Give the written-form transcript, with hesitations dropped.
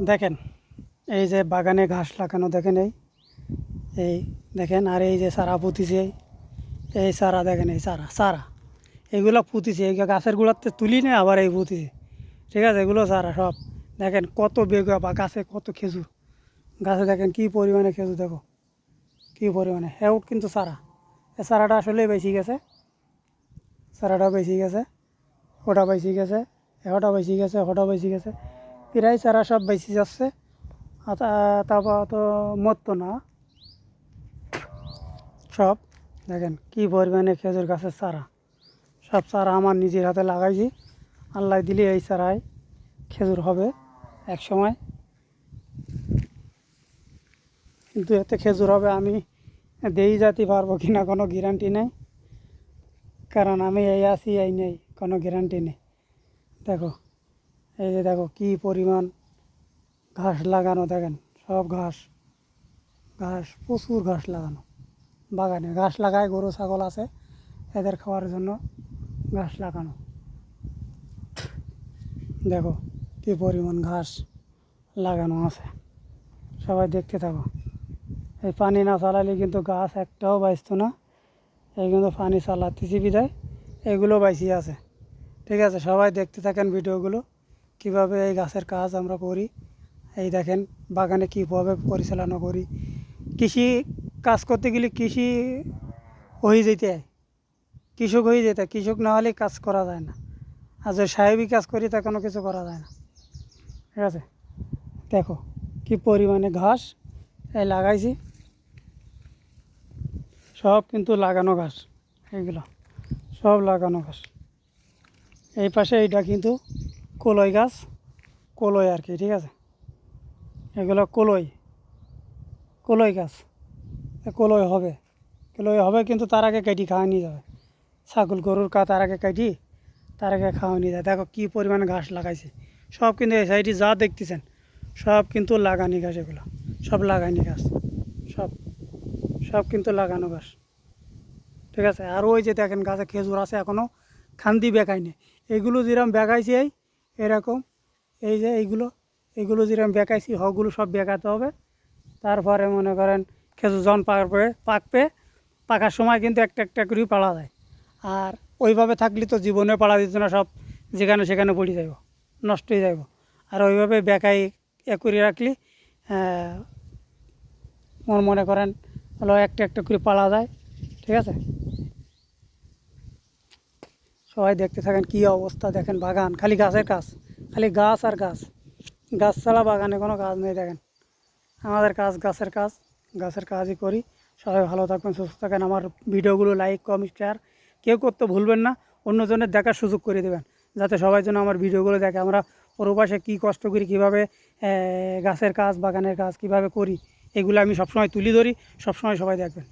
দেখেন এই যে বাগানে ঘাস লাগানো দেখেন এই দেখেন। আর এই যে চারা পুঁতিছে, এই চারা দেখেন, এই চারা চারা এগুলো পুঁতিছে, এই গাছের গুঁড়াতে তুলি না আবার এই পুঁতিছে। ঠিক আছে, এগুলো চারা সব দেখেন কত বেগুয়া বা গাছে কত খেজুর। গাছে দেখেন কী পরিমাণে খেজুর, দেখো কী পরিমাণে। হ্যাঁ কিন্তু চারা, এই চারাটা আসলে বেশি গেছে, চারাটা বেশি গেছে, ওটা বেশি গেছে, ওটা বেশি গেছে, ওটা বেশি গেছে, প্রায় চারা সব বেশি যাচ্ছে। তারপর তো মরতো না সব। দেখেন কী পরিমাণে খেজুর গাছের চারা, সব চারা আমার নিজের হাতে লাগাইছি। আল্লাহ দিলে এই চারায় খেজুর হবে এক সময়, কিন্তু এতে খেজুর হবে আমি দেই যেতে পারবো কি না কোনো গ্যারান্টি নেই, কারণ আমি এই আছি এই নেই, কোনো গ্যারান্টি নেই। দেখো এই যে দেখো কী পরিমাণ ঘাস লাগানো, দেখেন সব ঘাস, ঘাস প্রচুর ঘাস লাগানো। বাগানে ঘাস লাগায়, গরু ছাগল আছে এদের খাওয়ার জন্য ঘাস লাগানো। দেখো কী পরিমাণ ঘাস লাগানো আছে, সবাই দেখতে থাকো। এই পানি না চালালে কিন্তু গাছ একটাও বাঁচত না, এই কিন্তু পানি চালাতেছি বিদায় এগুলো বাইসি আছে। ঠিক আছে, সবাই দেখতে থাকেন ভিডিওগুলো, কিভাবে এই গাছের কাজ আমরা করি। এই দেখেন বাগানে কীভাবে পরিচালনা করি। কৃষি কাজ করতে গেলে কৃষি হয়ে যেতে হয়, কৃষক হয়ে যেতে হয়, কৃষক না হলে কাজ করা যায় না। আর যে সাহেবী কাজ করি তা কোনো কিছু করা যায় না। ঠিক আছে, দেখো কী পরিমাণে ঘাস এই লাগাইছি, সব কিন্তু লাগানো ঘাস, এইগুলো সব লাগানো ঘাস। এই পাশে এইটা কিন্তু কলই গাছ, কলই আর কি। ঠিক আছে, এগুলো কলই, কলই গাছ, কলই হবে, কলই হবে, কিন্তু তার আগে কেটে খাওয়া নিয়ে যাবে। ছাগল গরুর তার আগে কেটে তার আগে খাওয়া নিয়ে যায়। দেখো কী পরিমাণে ঘাস লাগাইছে, সব কিন্তু এই সাইডে যা দেখতেছেন সব কিন্তু লাগানি ঘাস, এগুলো সব লাগানি ঘাস, সব সব কিন্তু লাগানো ঘাস। ঠিক আছে, আর ওই যে দেখেন গাছে খেজুর আছে এখনও, খান্দি বেকায়নি। এগুলো যেরকম বেকাইছি এরকম, এই যে এইগুলো যেরকম বেকাইছি হগুলো সব বেকাতে হবে। তারপরে মনে করেন খেজুর যখন পাকবে, পাকার সময় কিন্তু একটা একটা করেই পাড়া যায়। আর ওইভাবে থাকলে তো জীবনে পাড়া দিত না, সব যেখানে সেখানে পড়ে যাইব, নষ্ট হয়ে যাইব। আর ওইভাবে বেকাই করে রাখলে মনে করেন হলো একটা একটা করে পাড়া যায়। ঠিক আছে, সবাই দেখতে থাকেন কী অবস্থা। দেখেন বাগান খালি গাছের কাজ, খালি গাছ আর গাছ, গাছ ছাড়া বাগানে কোনো কাজ নেই। দেখেন আমাদের কাজ গাছের কাজ, গাছের কাজই করি। সবাই ভালো থাকবেন, সুস্থ থাকেন। আমার ভিডিওগুলো লাইক কমেন্ট শেয়ার কেউ করতে ভুলবেন না, অন্যজনের দেখার সুযোগ করে দেবেন, যাতে সবাই যেন আমার ভিডিওগুলো দেখে। আমরা পরবাসে কী কষ্ট করি, কীভাবে গাছের কাজ বাগানের কাজ কীভাবে করি, এগুলো আমি সবসময় তুলে ধরি, সবসময় সবাই দেখবেন।